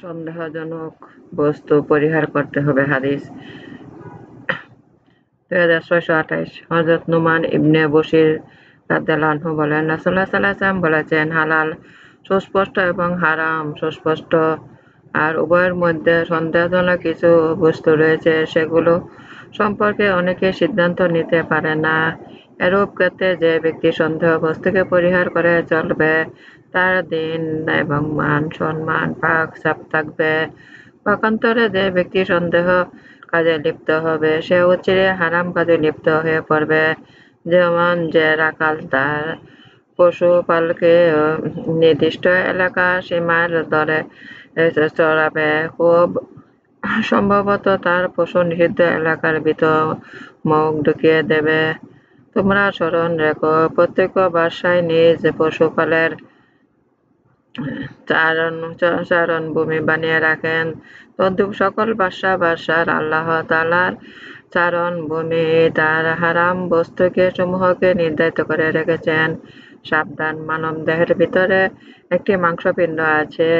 সন্দেহজনক বস্তু পরিহার করতে হবে। হাদিস 2628 হযরত নুমান ইবনে বশীর রাদিয়াল্লাহু আনহু বলেন, রাসূলুল্লাহ সাল্লাল্লাহু আলাইহি ওয়াসাল্লাম বলেছেন, হালাল সুস্পষ্ট এবং হারাম সুস্পষ্ট, আর উভয়ের মধ্যে সন্দেহজনক কিছু বস্তু রয়েছে, সেগুলো সম্পর্কে অনেকে সিদ্ধান্ত নিতে পারে না। এরূপ ক্ষেত্রে যে ব্যক্তি সন্দেহ বস্তুকে পরিহার করে চলবে, তার দিন এবং মান সম্মান পাক সাফ থাকবে। পক্ষান্তরে যে ব্যক্তি সন্দেহ কাজে লিপ্ত হবে, সে অচিরে হারাম কাজে লিপ্ত হয়ে পড়বে। যেমন যে রাখাল তার পশুপালকে নির্দিষ্ট এলাকা সীমার ধরে চড়াবে, খুব সম্ভবত তার পশু নিষিদ্ধ এলাকার ভিতর মুখ ঢুকিয়ে দেবে। তোমরা স্মরণ রেখো, প্রত্যেক বাদশাহ নিজ পশুপালের চারণ ভূমি বানিয়ে রাখেন। তদ্রূপ সকল বাদশাহ আল্লাহ তাআলার চারণ ভূমি তার হারাম বস্তুকে সমূহকে নির্ধারিত করে রেখেছেন। সাবধান, মানব দেহের ভিতরে একটি মাংসপিণ্ড আছে,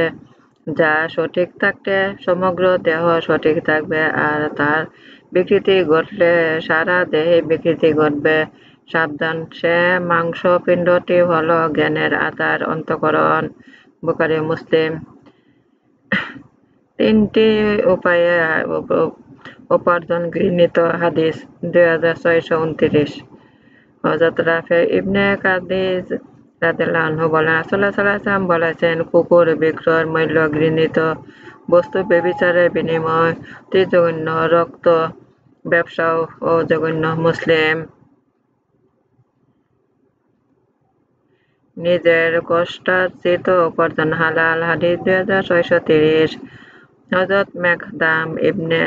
যা সঠিক থাকলে সমগ্র দেহ সঠিক থাকবে, আর তার বিকৃতি ঘটলে সারা দেহে বিকৃতি ঘটবে। সাবধান, সে মাংসপিণ্ডটি হলো জ্ঞানের আধার, অন্তঃকরণ। বুখারী মুসলিম। 3টি উপায়ে উপার্জন ঘৃণিত। হাদিস 2629 হযরত রাফি ইবনে খাদিজ রাদিয়াল্লাহু আনহু বলেন, রাসূলুল্লাহ সাল্লাল্লাহু আলাইহি ওয়াসাল্লাম বলেছেন, কুকুর বিক্রয়ের মূল্য ঘৃণিত বস্তু, ব্যভিচারের বিনিময় অতি জঘন্য, রক্ত ব্যবসাও ও জঘন্য। মুসলিম। নিজের কষ্টার্জিত উপার্জন হালাল। হাদিস 2630 হযরত মেকদাম ইবনে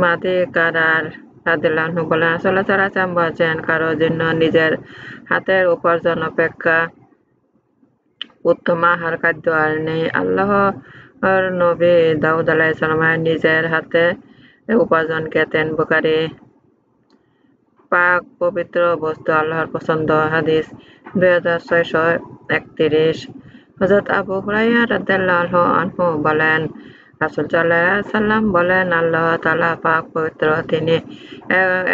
মাদি কারার রাদিয়াল্লাহু আনহু বলেন, রাসূলুল্লাহ সাল্লাল্লাহু আলাইহি ওয়াসাল্লাম বলেছেন, কারো জন্য নিজের হাতের উপার্জন অপেক্ষা উত্তম আহার খাদ্য আর নেই। আল্লাহর নবী দাউদ আলাইহিস সালাম নিজের হাতে উপার্জন খেতেন। বুখারী। পাক পবিত্র বস্তু আল্লাহর পছন্দ। হাদিস 2631 হযরত আবু হুরায়রা রাদিয়াল্লাহু আনহু বলেন, রাসূল সাল্লাল্লাহু আলাইহি ওয়াসাল্লাম বলেন, আল্লাহ তাআলা পাক পবিত্র, তিনি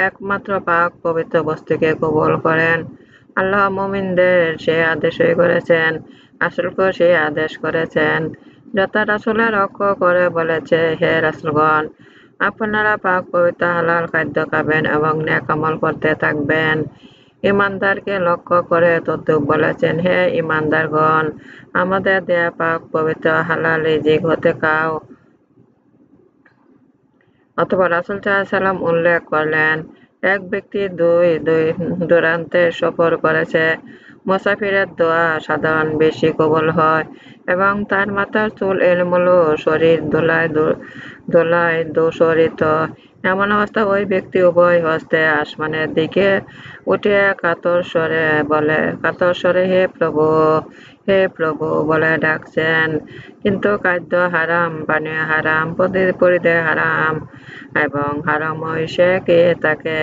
একমাত্র পাক পবিত্র বস্তুকে কবুল করেন। আল্লাহ মুমিনদের সেই আদেশই করেছেন, রাসূলকেও সেই আদেশ করেছেন, যথা রাসূলের লক্ষ্য করে বলেছে, হে রাসূলগণ, আপনারা পাক পবিত্র হালাল খাদ্য খাবেন এবং নেক আমল করতে থাকবেন। ঈমানদারকে লক্ষ্য করে তদ্রূপ বলেছেন, হে ঈমানদারগণ, আমাদের দেয়া পাক পবিত্র হালাল রিজিক হতে খাও। অথবা রাসূল সাল্লাল্লাহু আলাইহি ওয়াসাল্লাম উল্লেখ করলেন, এক ব্যক্তি দূরান্তের সফর করেছে, মুসাফিরের দোয়া সাধারণ বেশি কবুল হয় এবং তার মাথার চুল এলোমেলো, শরীর ধুলায় ধূসরিত। এমন অবস্থা ওই ব্যক্তি উভয় হস্তে আসমানের দিকে উঠিয়ে কাতর স্বরে হে প্রভু বলে ডাকছেন, কিন্তু খাদ্য হারাম, পানীয় হারাম, পরিধেয় হারাম এবং হারাময় সে খেয়ে থাকে।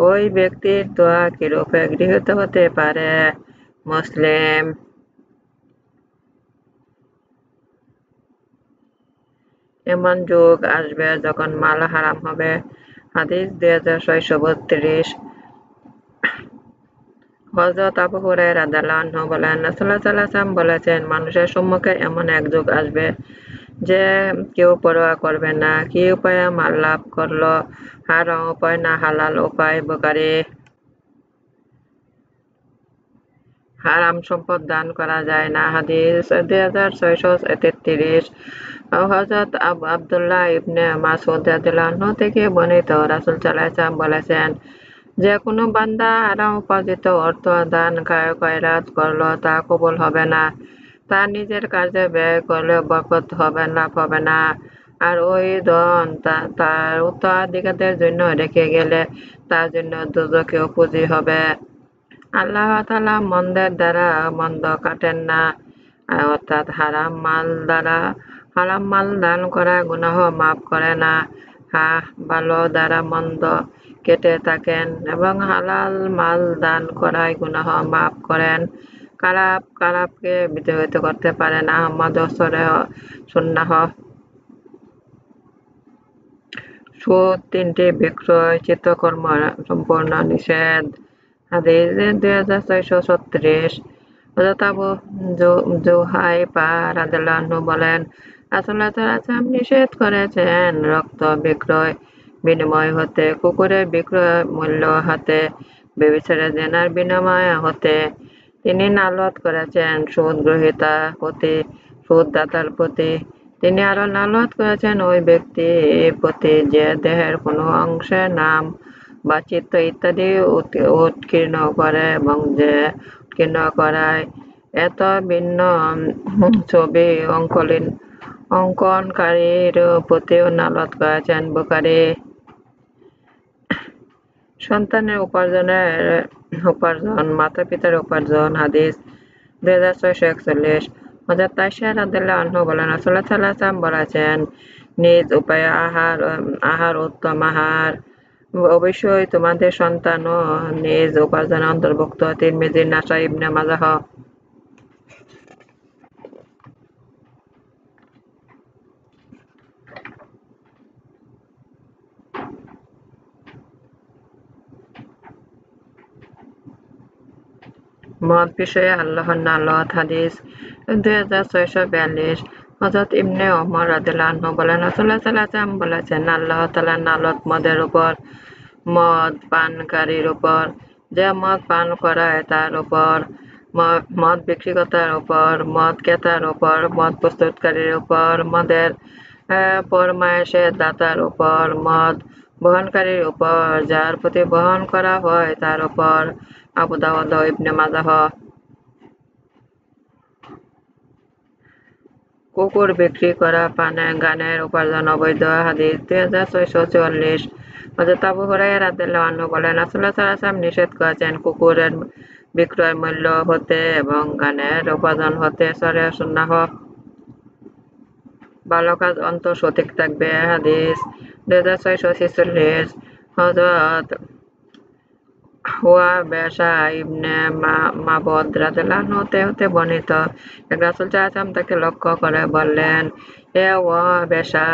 ওই ব্যক্তির দোয়া কিরূপে গৃহীত হতে পারে? মুসলিম। এমন যুগ আসবে যখন মাল হারাম হবে। হাদিস 2632 হযরত আবু হুরায়রা রাদিয়াল্লাহু আনহু বলেন, রাসূলুল্লাহ সাল্লাল্লাহু আলাইহি ওয়াসাল্লাম বলেছেন, মানুষের সম্মুখে এমন এক যুগ আসবে যে কেউ পরোয়া করবে না কি উপায়ে মাল লাভ করলো, হারাম উপায় না হালাল উপায়। বুখারী। হারাম সম্পদ দান করা যায় না। হাদিস 2633 হযরত আব্দুল্লাহ ইবনে মাসউদ রাদিয়াল্লাহু আনহু থেকে বর্ণিত, রাসূল সাল্লাল্লাহু আলাইহি ওয়াসাল্লাম বলেছেন, যে কোনো বান্দা হারাম উপার্জিত অর্থ দান খয়রাত করলো, তা কবুল হবে না। তার নিজের কাজে ব্যয় করলে বরকত লাভ হবে না, আর ওই ধন তার উত্তরাধিকারীদের জন্য রেখে গেলে তার জন্য দোজখেও পুঁজি হবে। আল্লাহ তাআলা মন্দের দ্বারা মন্দ কাটেন না, অর্থাৎ হারাম মাল দান করা গুনাহ মাফ করে না। ভালো দ্বারা মন্দ কেটে থাকেন এবং হালাল মাল দান করায় গুনাহ মাফ করেন, কালাপকে বিতাড়িত করতে পারেন। আহমদ সরে সুন্নাহ। সুদ 3টি বিক্রয় চিত্রকর্ম সম্পূর্ণ নিষেধ। হাদিস 2636। হযরত আবু জুহাইফা রাদিয়াল্লাহু আনহু বলেন, রাসূলুল্লাহ সাল্লাল্লাহু আলাইহি ওয়াসাল্লাম নিষেধ করেছেন রক্ত বিক্রয় বিনিময় হতে, কুকুরের বিক্রয় মূল্য হতে, ব্যভিচারের জেনার বিনিময় হতে। তিনি নালত করেছেন সুদ গ্রহীতা প্রতি, সুদদাতার প্রতি। তিনি আরো নালত করেছেন ওই ব্যক্তির প্রতি যে দেহের কোনো অংশে নাম বা চিত্র ইত্যাদি উৎকীর্ণ করে এবং যে উৎকীর্ণ করায় এত ভিন্ন ছবি অঙ্কনকারীর প্রতিও নালত করেছেন। বুখারী। সন্তানের উপার্জন মাতা-পিতার উপার্জন। হাদিস 2641। হযরত আয়েশা রাদিয়াল্লাহু আনহা বলেন, রাসূলুল্লাহ সাল্লাল্লাহু আলাইহি ওয়াসাল্লাম বলেছেন, নিজ উপায়ে আহার উত্তম আহার। অবশ্যই তোমাদের সন্তানও নিজ উপার্জনের অন্তর্ভুক্ত। তিরমিজি, নাসাঈ, ইবনে মাজাহ। মদ বিষয়ে আল্লাহর নালত। হাদিস 2642। হযরত ইবনে ওমর রাদিয়াল্লাহু আনহু বলেন, রাসূলুল্লাহ সাল্লাল্লাহু আলাইহি ওয়াসাল্লাম বলেছেন, আল্লাহ তাআলার নালত মদের উপর, মদ পানকারীর উপর, যে মদ পান করায় তার উপর, মদ বিক্রেতার উপর, মদ ক্রেতার উপর, মদ প্রস্তুতকারীর উপর, মদের ফরমায়েশের দাতার উপর, মদ বহনকারীর উপর, যার প্রতি বহন করা হয় তার উপর। আবু দাউদ ও ইবনে মাজাহ। কুকুর বিক্রি করা গানের উপার্জন অবৈধ। হাদিস 2644। হযরত আবু হুরায়রা রাদিয়াল্লাহু আনহু বলেন, রাসূলুল্লাহ সাল্লাল্লাহু আলাইহি ওয়াসাল্লাম নিষেধ করেছেন কুকুরের বিক্রয় মূল্য হতে এবং গানের উপার্জন হতে সরে সুন্নাহ। ভালো কাজ অন্তর সঠিক থাকবে। হাদিস 2646। হযরত হুয়াবেশা ইবনে মাবদ রাদিয়াল্লাহু আনহু হতে বর্ণিত, এক রাসূল সাল্লাল্লাহু আলাইহি ওয়াসাল্লাম তাকে লক্ষ্য করে বললেন, হে হুয়াবেশা,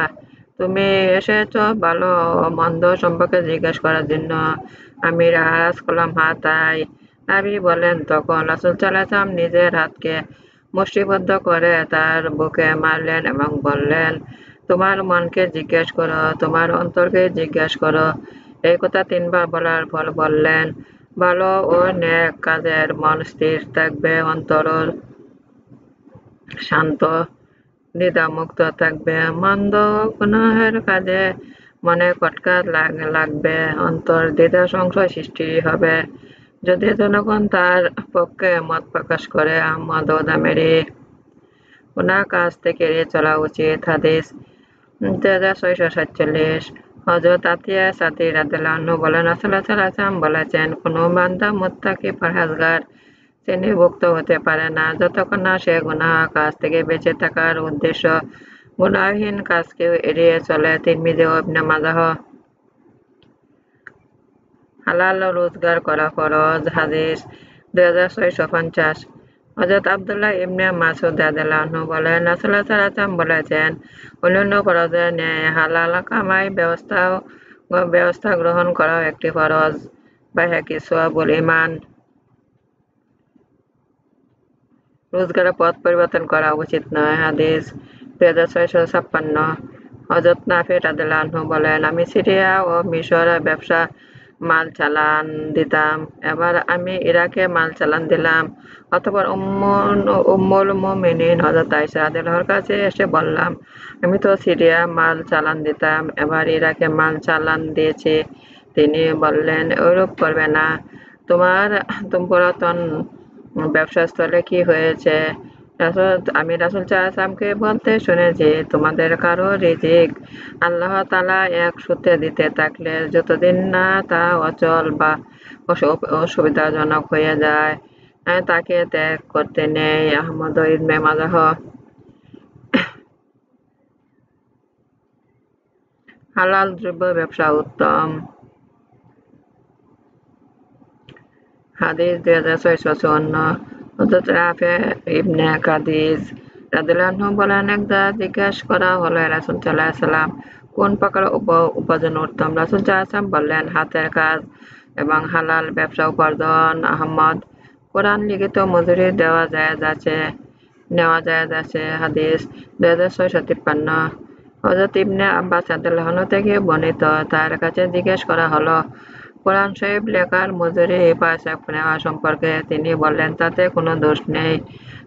তুমি এসেছো ভালো ও মন্দ সম্পর্কে জিজ্ঞেস করার জন্য? আমি আরজ করলাম, হ্যাঁ তাই। নবী বললেন, তখন রাসূল সাল্লাল্লাহু আলাইহি ওয়াসাল্লাম নিজের হাতকে মুষ্টিবদ্ধ করে তার বুকে মারলেন এবং বললেন, তোমার মনকে জিজ্ঞেস করো, তোমার অন্তরকে জিজ্ঞেস করো। এই কথা 3বার বলার পর বললেন, ভালো ও নেক কাজের মন স্থির থাকবে, অন্তর শান্ত দ্বিধামুক্ত থাকবে। মন্দ গুনাহের কাজে মনে খটকা লাগবে, অন্তর দ্বিধা সংশয় সৃষ্টি হবে। যদি জনগণ তার পক্ষে মত প্রকাশ করে, আহমদ ও দামেরি। গুনাহ কাজ থেকে এড়িয়ে চলা উচিত। হাদিস 2647। হযরত আতিয়া সাদি রাদিয়াল্লাহু আনহু বলেন, রাসূলুল্লাহ সাল্লাল্লাহু আলাইহি ওয়াসাল্লাম বলেছেন, কোনো বান্দা মুত্তাকি পরহেজগার শ্রেণীভুক্ত হতে পারে না যতক্ষণ না সে গুনাহ কাজ থেকে বেঁচে থাকার উদ্দেশ্য গুনাহহীন কাজকেও এড়িয়ে চলে। তিরমিজি ও ইবনে মাজাহ। হালাল রোজগার করা ফরজ। হাদিস 2650। হযরত আব্দুল্লাহ ইবনে মাসউদ রাদিয়াল্লাহু আনহু বলেন, রাসূলুল্লাহ সাল্লাল্লাহু আলাইহি ওয়াসাল্লাম বলেছেন, অন্যান্য ফরজের ন্যায় হালাল কামাই ব্যবস্থা গ্রহণ করাও একটি ফরজ। বাইহাকী, শুআবুল ঈমান। রোজগারের পথ পরিবর্তন করা উচিত নয়। হাদিস 2656। হযরত নাফি রাদিয়াল্লাহু আনহু বলেন, আমি সিরিয়া ও মিশরে ব্যবসা মাল চালান দিতাম, এবার আমি ইরাকে মাল চালান দিলাম। অতঃপর উম্মুল মুমিনিন হযরত আয়েশা রাদিয়াল্লাহু আনহার কাছে এসে বললাম, আমি তো সিরিয়া মাল চালান দিতাম, এবার ইরাকে মাল চালান দিয়েছি। তিনি বললেন, ওইরূপ করবে না। তোমার পুরাতন ব্যবসাস্থলে কি হয়েছে? আমি রাসূল সাল্লাল্লাহু আলাইহি ওয়াসাল্লামকে বলতে শুনেছি, তোমাদের কারো রিজিক আল্লাহ তাআলা এক সূত্রে দিতে থাকলে যতদিন না তা অচল বা অসুবিধাজনক হয়ে যায় তাকে ত্যাগ করতে নেই। আহমদ ও ইবনে মাজাহ। হালাল দ্রব্য ব্যবসা উত্তম। হাদিস 2654। হযরত রাফি ইবনে কাদিজ রাদিয়াল্লাহু আনহু বলেন, একদা জিজ্ঞেস করা হলো রাসূল সাল্লাল্লাহু আলাইহি ওয়াসাল্লাম কোন প্রকার উপার্জন উত্তম? রাসূল সাল্লাল্লাহু আলাইহি ওয়াসাল্লাম বললেন, হাতের কাজ এবং হালাল ব্যবসা উপার্জন। আহমদ। কোরআন লিখিত মজুরি নেওয়া জায়েজ আছে। হাদিস 2653। হযরত ইবনে আব্বাস রাদিয়াল্লাহু আনহু থেকে বর্ণিত, তার কাছে জিজ্ঞেস করা হলো কোরআন শরীফ লেখার মজুরি পয়সা নেওয়া সম্পর্কে। তিনি বললেন, তাতে কোনো দোষ নেই।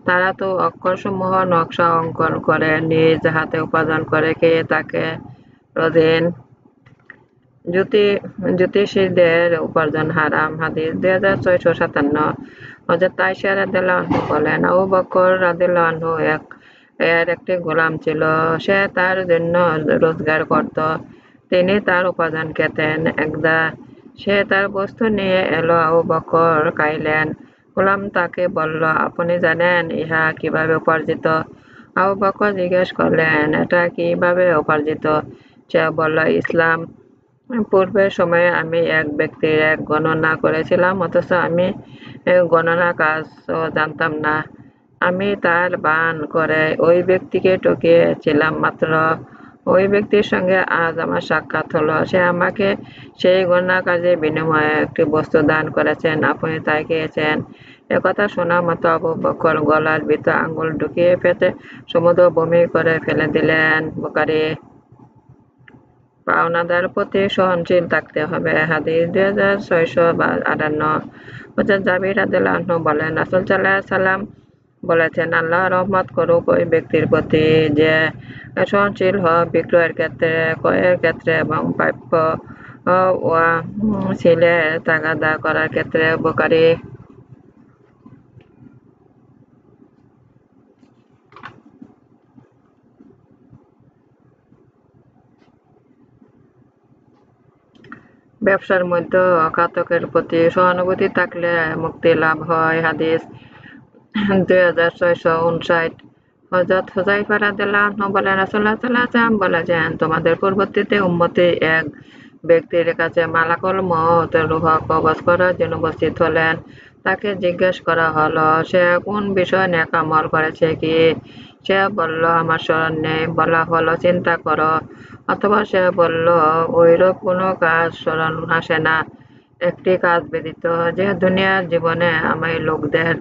তারা তো অক্ষরসমূহ নকশা অঙ্কন করে নিজ হাতে উপার্জন করে, কে তাকে রদিন? জ্যোতিষীদের উপার্জন হারাম। হাদিস 2657। হযরত আয়েশা রাদিয়াল্লাহু আনহা বলেন, আবু বকর রাদিয়াল্লাহু আনহু এর একটি গোলাম ছিল। সে তার জন্য রোজগার করত। তিনি তার উপার্জন খেতেন। একদা সে তার বস্তু নিয়ে এলো। আবু বকর খাইলেন। গোলাম তাকে বলল, আপনি জানেন ইহা কিভাবে উপার্জিত? আবু বকর জিজ্ঞেস করলেন, এটা কিভাবে উপার্জিত? সে বলল, ইসলাম। পূর্বের সময়ে আমি এক ব্যক্তির এক গণনা করেছিলাম, অথচ আমি গণনার কাজও জানতাম না। আমি তার বান করে ওই ব্যক্তিকে ঠকিয়েছিলাম মাত্র। ওই ব্যক্তির সঙ্গে আজ আমার সাক্ষাৎ হলো। সে আমাকে সেই গণনা কাজের বিনিময়ে একটি বস্তু দান করেছেন। আপনি তাই খেয়েছেন। একথা শোনা মাত্র আবু বকর গলার ভিতর আঙুল ঢুকিয়ে পেটে সমুদ্র বমি করে ফেলে দিলেন। বুখারী। পাওনাদার প্রতি সহনশীল থাকতে হবে। হাদিস 2658। হযরত জাবির রাদিয়াল্লাহু আনহু বলেন, রাসূল সাল্লাল্লাহু আলাইহি ওয়াসাল্লাম বলেছেন, আল্লাহ রহমত করুক ওই ব্যক্তির প্রতি যে সহনশীল হয় বিক্রয়ের ক্ষেত্রে, ক্রয়ের ক্ষেত্রে এবং প্রাপ্য ওয়াসিলের তাগাদা করার ক্ষেত্রে। বুখারী। ব্যবসার মধ্যে খাতকের প্রতি সহানুভূতি থাকলে মুক্তি লাভ হয়। হাদিস 2659। হযরত হুযায়ফা রাদিয়াল্লাহু আনহু বলেন, রাসূলুল্লাহ সাল্লাল্লাহু আলাইহি ওয়াসাল্লাম বলেছেন, তোমাদের পূর্ববর্তী উম্মতে এক ব্যক্তির কাছে মালাকুল মউত রূহ কবজ করার জন্য উপস্থিত হলেন। তাকে জিজ্ঞেস করা হলো, সে কোন বিষয়ে নেক আমল করেছে কি? সে বলল, আমার স্মরণ নেই। বলা হলো, চিন্তা করো। অথবা সে বলল, ঐরূপ কোনো কাজ স্মরণ আসে না, একটি কাজ ব্যতীত, যে দুনিয়ার জীবনে আমি লোকদের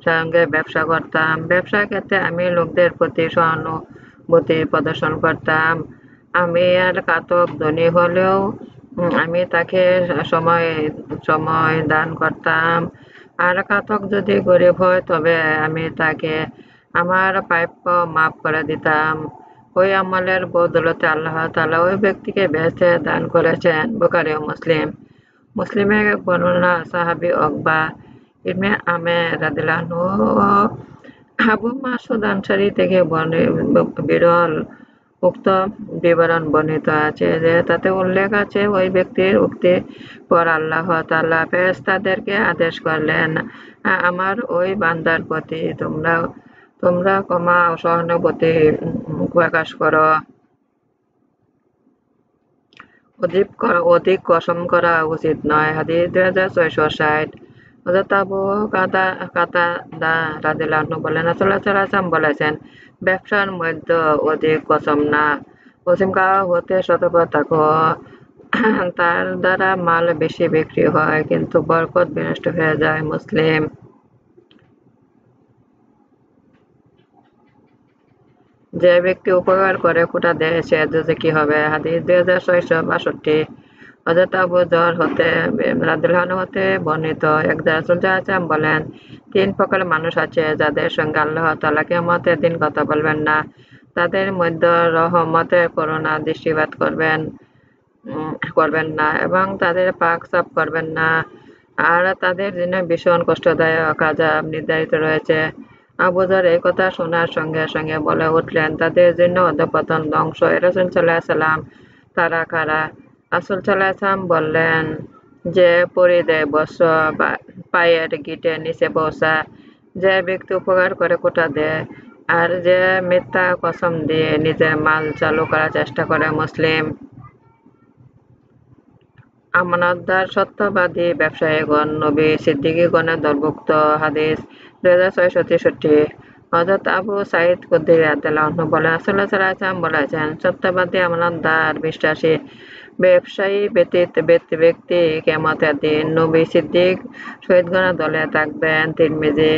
সঙ্গে ব্যবসা করতাম। ব্যবসার ক্ষেত্রে আমি লোকদের প্রতি সহানুভূতি প্রদর্শন করতাম। আমি আর ঘাতক ধনী হলেও আমি তাকে সময় সময় দান করতাম। আর ঘাতক যদি গরিব হয় তবে আমি তাকে আমার প্রাপ্য মাফ করে দিতাম। ওই আমলের বদৌলতে আল্লাহ তাআলা ওই ব্যক্তিকে বেহেশতে দান করেছেন। বুখারী ও মুসলিম। মুসলিমের এক বর্ণনা, সাহাবী উকবা ইবনে আমের রাদিয়াল্লাহু আনহু আবু মাসউদ আনসারী থেকে বিরল উক্ত বিবরণ বর্ণিত আছে যে তাতে উল্লেখ আছে, ওই ব্যক্তির উক্তির পর আল্লাহ তাআলা ফেরেশতাদেরকে আদেশ করলেন, আমার ওই বান্দার প্রতি তোমরা ক্ষমা ও সহানুভূতি প্রকাশ করো। অধিক কসম করা উচিত নয়। হাদিস 2660। হযরত আবু কাতাদা রাদিয়াল্লাহু আনহু বলেন, রাসূলুল্লাহ সাল্লাল্লাহু আলাইহি ওয়াসাল্লাম বলেছেন, ব্যবসার মধ্যে অধিক কসম না। কসম খাওয়া হতে সতর্ক থাকো। তার দ্বারা মাল বেশি বিক্রি হয় কিন্তু বরকত বিনষ্ট হয়ে যায়। মুসলিম। যে ব্যক্তি উপকার করে খোঁটা দেয় সে দোজখী হবে। হাদিস 2662। হযরত আবু যর রাদিয়াল্লাহু আনহু হতে বর্ণিত, একদা রাসূল সাল্লাল্লাহু আলাইহি ওয়াসাল্লাম বলেন, তিন প্রকার মানুষ আছে যাদের সঙ্গে আল্লাহ তাআলা কিয়ামতের দিন কথা বলবেন না। তাদের মধ্যে রহমতের করুণা দৃষ্টিপাত করবেন না এবং তাদের পাক সাফ করবেন না, আর তাদের জন্য ভীষণ কষ্টদায়ক আযাব নির্ধারিত রয়েছে। আবু যর এই কথা শোনার সঙ্গে সঙ্গে বলে উঠলেন, তাদের জন্য অধঃপতন, ধ্বংস। রাসূল সাল্লাল্লাহু আলাইহি ওয়াসাল্লাম, তারা কারা? রাসূল সাল্লাল্লাহু আলাইহি ওয়াসাল্লাম বললেন, যে পরিধেয় বস্ত্র পায়ের গিঁটের নিচে পৌঁছায়, যে ব্যক্তি উপকার করে খোঁটা দেয়, আর যে মিথ্যা কসম দিয়ে নিজের মাল চালু করার চেষ্টা করে। মুসলিম। আমানতদার, সত্যবাদী, ব্যবসায়ীগণ, নবী, সিদ্দিকীগণের দলভুক্ত। হাদিস 2663। হযরত আবু সাঈদ খুদরি রাদিয়াল্লাহু আনহু বলেন, রাসূলুল্লাহ সাল্লাল্লাহু আলাইহি ওয়াসাল্লাম বলেছেন, সত্যবাদী, আমানতদার, বিশ্বাসী, ব্যবসায়ী ব্যতীত ব্যক্তি কিয়ামতের দিন নবী, সিদ্দিক, শহীদগণের দলে থাকবেন। তিরমিজি,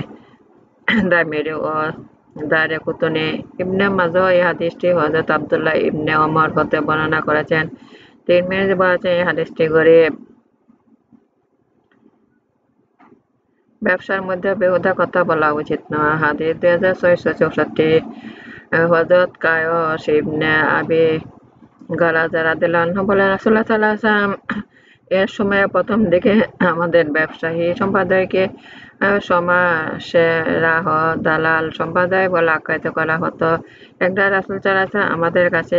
দামিরি ও দারকুতনি। ইবনে মাজাহ এই হাদিসটি হযরত আব্দুল্লাহ ইবনে ওমর হতে বর্ণনা করেছেন। তিরমিজি বলেছেন, এই হাদিসটি গরীব। ব্যবসার মধ্যে বেহুদা কথা বলা উচিত নয়। হাদিস 2664। হযরত কায়স ইবনে আবি গালাজা রাদিয়াল্লাহু আনহু বলেন, রাসূলুল্লাহ সাল্লাল্লাহু আলাইহি ওয়াসাল্লাম এর সময়ে প্রথম দিকে আমাদের ব্যবসায়ী সম্প্রদায়কে সমাসেরাহ দালাল সম্প্রদায় বলে আখ্যায়িত করা হতো। একদা রাসূল সাল্লাল্লাহু আলাইহি ওয়াসাল্লাম আমাদের কাছে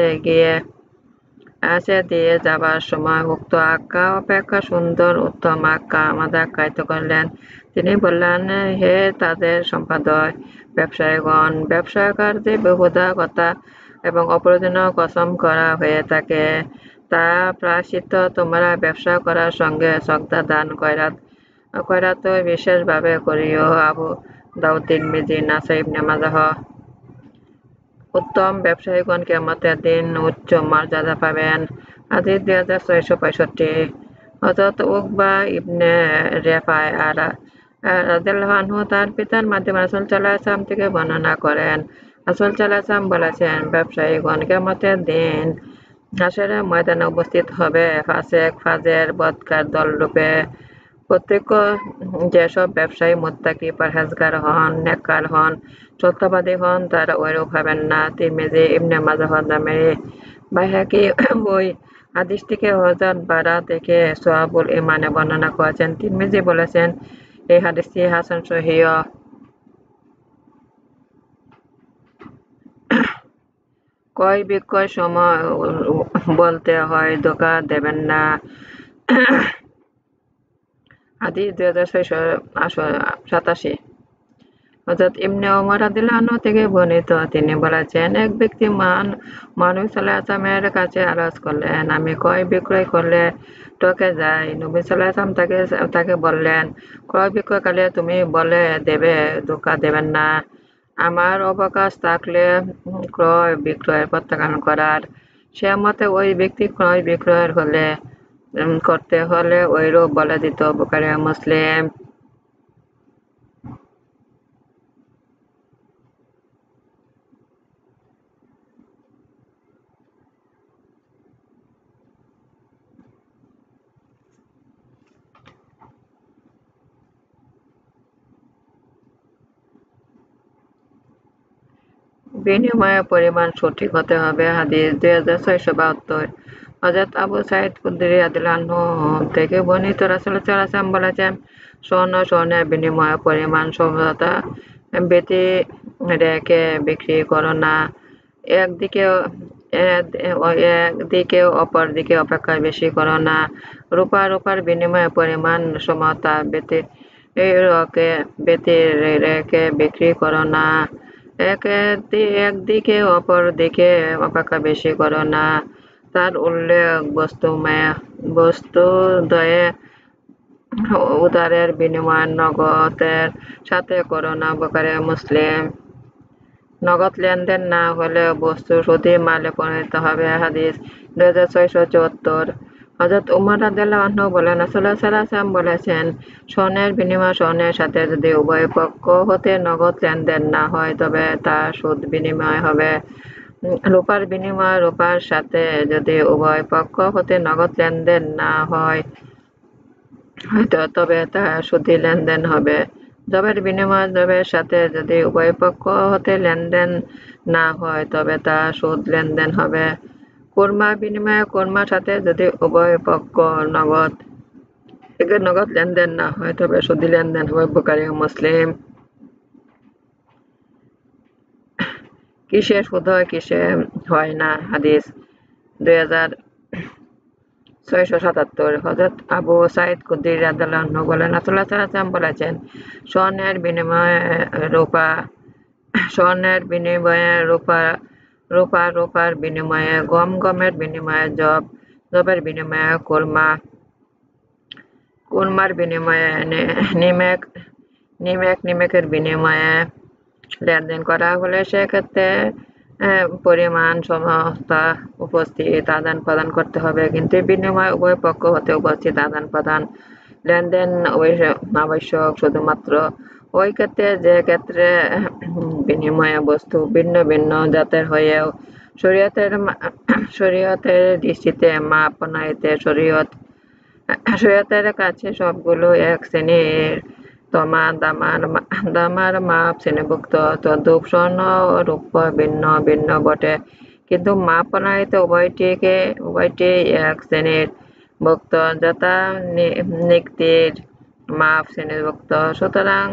দিয়ে যাবার সময় উক্ত আখ্যা অপেক্ষা সুন্দর উত্তম আখ্যা আমাদের আখ্যায়িত করলেন। তিনি বললেন, হে তাদের সম্পাদক ব্যবসায়ীগণ, ব্যবসায়কার যে বেহুদা কথা এবং অপ্রয়োজনীয় কসম করা হয়ে থাকে, তা প্রায়শ্চিত্ত তোমরা ব্যবসা করার সঙ্গে সদকা দান খয়রাত বিশেষভাবে করিও। আবু দাউদ, তিরমিজি, নাসাই, ইবনে মাজাহ। উত্তম ব্যবসায়ীগণ কিয়ামতের দিন উচ্চ মর্যাদা পাবেন। হাদিস 2665। হযরত উকবা ইবনে রেফায়া রাদিয়াল্লাহু আনহু তার পিতার মাধ্যমে রাসূল সাল্লাল্লাহু আলাইহি ওয়াসাল্লাম থেকে বর্ণনা করেন, রাসূল সাল্লাল্লাহু আলাইহি ওয়াসাল্লাম বলেছেন, ব্যবসায়ীগণ কিয়ামতের দিন হাশরের ময়দানে উপস্থিত হবে ফাসেক, ফাজের, বদকার দলরূপে। প্রত্যক্ষ যেসব ব্যবসায়ী মুত্তাকি, পরহেজগার হন, নেককার হন, সত্যবাদী হন, তারা ঐরূপ হবেন না। তিরমিজি, ইবনে মাজাহ, দামিরি, বাইহাকী ওই হাদিসটিকে হযরত বারা থেকে শুআবুল ঈমানে বর্ণনা করেছেন। তিরমিজি বলেছেন, এই হাদিসটি হাসান সহিহ। ক্রয় বিক্রয় সময় বলতে হয়, ধোঁকা দেবেন না। হাদিস 2687। হযরত ইবনে ওমর রাদিয়াল্লাহু আনহু থেকে বর্ণিত, তিনি বলেছেন, এক ব্যক্তি নবী সাল্লাল্লাহু আলাইহি ওয়াসাল্লামের কাছে আরজ করলেন, আমি ক্রয় বিক্রয় করলে ঠকে যাই। নবী সাল্লাল্লাহু আলাইহি ওয়াসাল্লাম তাকে বললেন, ক্রয় বিক্রয়কালে তুমি বলে দেবে, ধোঁকা দেবেন না। আমার অবকাশ থাকলে ক্রয় বিক্রয় প্রত্যাখ্যান করার। সে মতে ওই ব্যক্তি ক্রয় বিক্রয় করতে হলে ঐরূপ বলে দিত। বুখারী ও মুসলিম। বিনিময়ের পরিমাণ সঠিক হতে হবে। হাদিস 2672। হযরত আবু সাঈদ খুদরি রাদিয়াল্লাহু আনহু থেকে বর্ণিত, রাসূলুল্লাহ সাল্লাল্লাহু আলাইহি ওয়াসাল্লাম বলেছেন, স্বর্ণ স্বর্ণের বিনিময়ের পরিমাণ সমঝোতা ব্যতি রেখে বিক্রি করো না। একদিকে অপর দিকে অপেক্ষা বেশি করো না। রূপা রূপার বিনিময়ের পরিমাণ সমতা ব্যতি রেখে বিক্রি করো না। একদিকে অপর দিকে অপেক্ষা বেশি করো না। তার উল্লেখ বস্তুদ্বয়ে উধারের বিনিময় নগদের সাথে করো না। বুখারী ও মুসলিম। নগদ লেনদেন না হলে বস্তু সুদী মালে পরিণত হবে। হাদিস 2674। হযরত উমর রাদিয়াল্লাহু আনহু বলেন, রাসূলুল্লাহ সাল্লাল্লাহু আলাইহি ওয়াসাল্লাম বলেছেন, স্বর্ণের বিনিময় স্বর্ণের সাথে যদি উভয় পক্ষ হতে নগদ লেনদেন না হয়, তবে তা সুদ বিনিময় হবে। রূপার বিনিময় রূপার সাথে যদি উভয় পক্ষ হতে নগদ লেনদেন না হয়, তবে তা সুদী লেনদেন হবে। দ্রব্যের বিনিময় দ্রব্যের সাথে যদি উভয় পক্ষ হতে লেনদেন না হয়, তবে তা সুদ লেনদেন হবে। কুরমা বিনিময়ে কুরমার সাথে যদি উভয় পক্ষ নগদ লেনদেন না হয়, তবে সুদী লেনদেন হবে। বুখারী ও মুসলিম। কিসে সুদ হয়, কিসে হয় না। হাদিস 2677। হযরত আবু সাঈদ খুদরি রাদিয়াল্লাহু আনহু বলেন, রাসূলুল্লাহ সাল্লাল্লাহু আলাইহি ওয়াসাল্লাম বলেছেন, স্বর্ণের বিনিময়ে রূপা, স্বর্ণের বিনিময়ে রূপা, রূপার বিনিময়ে গম, গমের বিনিময়ে যব, যবের বিনিময়ে কুরমা। কোরমার বিনিময়ে নিমেকের বিনিময়ে লেনদেন করা হলে সেক্ষেত্রে পরিমাণ সমতা উপস্থিত আদান-প্রদান করতে হবে, কিন্তু বিনিময় উভয় পক্ষ হতে উপস্থিত আদান-প্রদান লেনদেন আবশ্যক শুধুমাত্র ওই ক্ষেত্রে যে ক্ষেত্রে বিনিময় বস্তু ভিন্ন ভিন্ন জাতের হয়েও শরীয়তের দৃষ্টিতে মাপ প্রণয়নে শরীয়তের কাছে সবগুলো এক শ্রেণীর দামার মাপ শ্রেণীভুক্ত। তদ্রূপ স্বর্ণ ও রৌপ্য ভিন্ন ভিন্ন বটে, কিন্তু মাপ প্রণয়নে উভয়টি এক শ্রেণীর ভুক্ত, যথা নিক্তির মাপ শ্রেণীভুক্ত। সুতরাং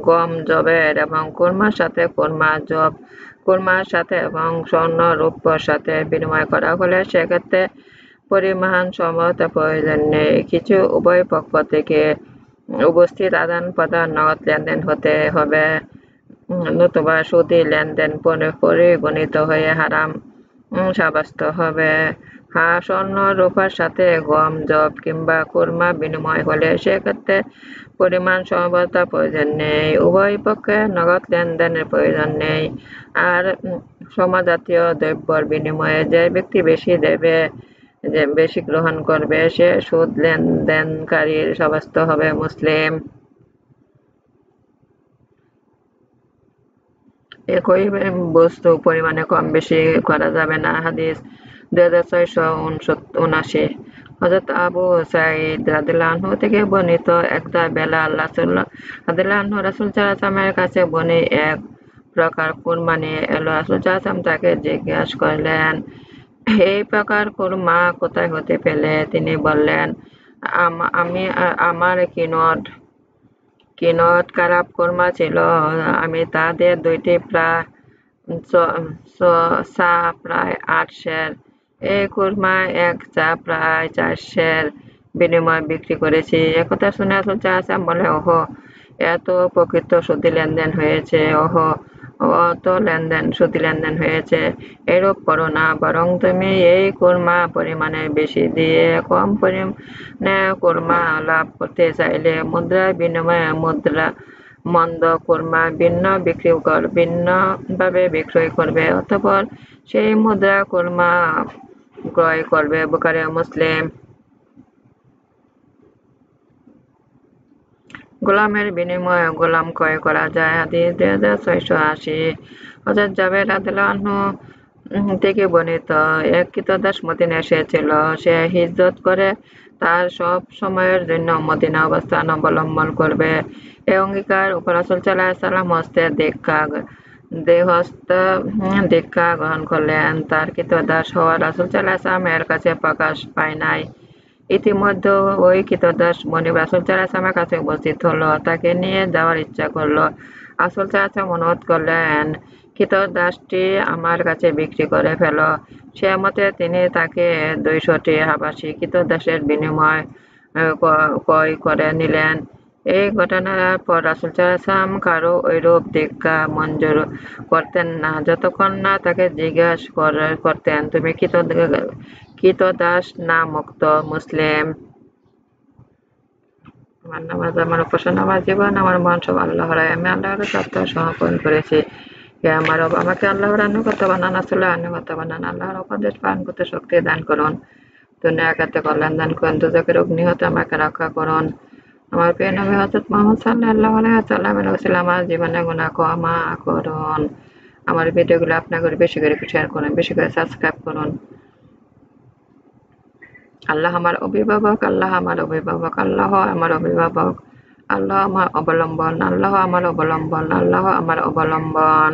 গম যবের এবং কুরমার সাথে এবং স্বর্ণ রৌপ্যর সাথে বিনিময় করা হলে সেক্ষেত্রে পরিমাণ সমতা প্রয়োজন নেই, কিছু উভয় পক্ষ থেকে উপস্থিত আদান-প্রদান নগদ লেনদেন হতে হবে, নতুবা সুদী লেনদেন পরিগণিত হয়ে হারাম সাব্যস্ত হবে। স্বর্ণ রূপার সাথে গম যব কিংবা কুরমা বিনিময় হলে সেক্ষেত্রে পরিমাণ সমতা প্রয়োজন নেই, উভয় পক্ষে নগদ লেনদেনের প্রয়োজন নেই। আর সমজাতীয় দ্রব্যর বিনিময়ে যে ব্যক্তি বেশি গ্রহণ করবে সে সুদ লেনদেনকারী সাব্যস্ত হবে। মুসলিম। একই বস্তু পরিমাণে কম বেশি করা যাবে না। হাদিস 2679। হযরত আবু সাঈদ রাদিয়াল্লাহু আনহু থেকে বর্ণিত, একদা বেলাল রাদিয়াল্লাহু আনহু রাসূল সাল্লাল্লাহু আলাইহি ওয়াসাল্লামের কাছে বনী এক প্রকার কুরমা নিয়ে এল। রাসূল সাল্লাল্লাহু আলাইহি ওয়াসাল্লাম তাকে জিজ্ঞাসা করলেন, এই প্রকার কুরমা কোথায় হতে পেলে? তিনি বললেন, আমার কিনত খারাপ কুরমা ছিল, আমি তাদের দুইটি চা প্রায় 8 সের, এই কুরমা এক চা প্রায় 4 সের বিনিময়ে বিক্রি করেছি। একথা শুনে রাসূল সাল্লাল্লাহু আলাইহি ওয়াসাল্লাম বললেন, ওহো, এত প্রকৃত সুদী লেনদেন হয়েছে, সুদী লেনদেন হয়েছে। এরূপ করো না, বরং তুমি এই কুরমা পরিমাণে বেশি দিয়ে কম পরিমাণে কুরমা লাভ করতে চাইলে মুদ্রার বিনিময়ে মন্দ কুরমা ভিন্নভাবে বিক্রয় করবে, অতঃপর সেই মুদ্রা কুরমা ক্রয় করবে। বুখারী ও মুসলিম। গোলামের বিনিময়ে গোলাম ক্রয় করা যায়। হাদিস 2680। হযরত জাবের রাদিয়াল্লাহু আনহু থেকে বর্ণিত, এক ক্রীতদাস মদিনায় এসেছিল। সে হিজরত করে তার সব সময়ের জন্য মদিনা অবস্থান অবলম্বন করবে, এই অঙ্গীকার উপর রাসূল সাল্লাল্লাহু আলাইহি ওয়াসাল্লাম হস্তে দীক্ষা গ্রহণ করলেন। তার ক্রীতদাস হওয়া রাসূল সাল্লাল্লাহু আলাইহি ওয়াসাল্লাম এর কাছে প্রকাশ পায় নাই। ইতিমধ্যে ওই ক্রীতদাস মনিব রাসূল সাল্লাল্লাহু আলাইহি ওয়াসাল্লামের কাছে উপস্থিত হলো, তাকে নিয়ে যাওয়ার ইচ্ছা করলো। রাসূল সাল্লাল্লাহু আলাইহি ওয়াসাল্লাম অনুরোধ করলেন, ক্রীতদাসটি আমার কাছে বিক্রি করে ফেলো। সে মতে তিনি তাকে 200টি হাবাসী ক্রীতদাসের বিনিময়ে ক্রয় করে নিলেন। এই ঘটনার পর রাসূল সাল্লাল্লাহু আলাইহি ওয়াসাল্লাম কারো ঐরূপ দীক্ষা মঞ্জুর করতেন না, যতক্ষণ না তাকে জিজ্ঞাসা করতেন, তুমি ক্রীতদাস না মুক্ত। মুসলিম। আমার নামাজ, আমার উপাসনা, আমার জীবন, আমার মন সব আল্লাহর। আমি আল্লাহর কাছে আত্মসমর্পণ করেছি। হে আমার রব, আমাকে আল্লাহর আনুগত্য বানান, রাসূলের আনুগত্য বানান। আল্লাহর উপদেশ পালন করতে শক্তি দান করুন, দুনিয়া আখিরাতে কল্যাণ দান করুন, দোজখের অগ্নি হতে আমাকে রক্ষা করুন। আমার প্রিয় নবী হযরত মুহাম্মদ সাল্লাল্লাহু আলাইহি ওয়াসাল্লামের ওসিলা আমার জীবনের গুনাহ ক্ষমা করুন। আমার ভিডিওগুলো আপনাদের বেশি করে শেয়ার করুন, বেশি করে সাবস্ক্রাইব করুন। আল্লাহ আমার অভিভাবক, আল্লাহ আমার অভিভাবক, আল্লাহ আমার অভিভাবক, আল্লাহ আমার অবলম্বন, আল্লাহ আমার অবলম্বন, আল্লাহ আমার অবলম্বন।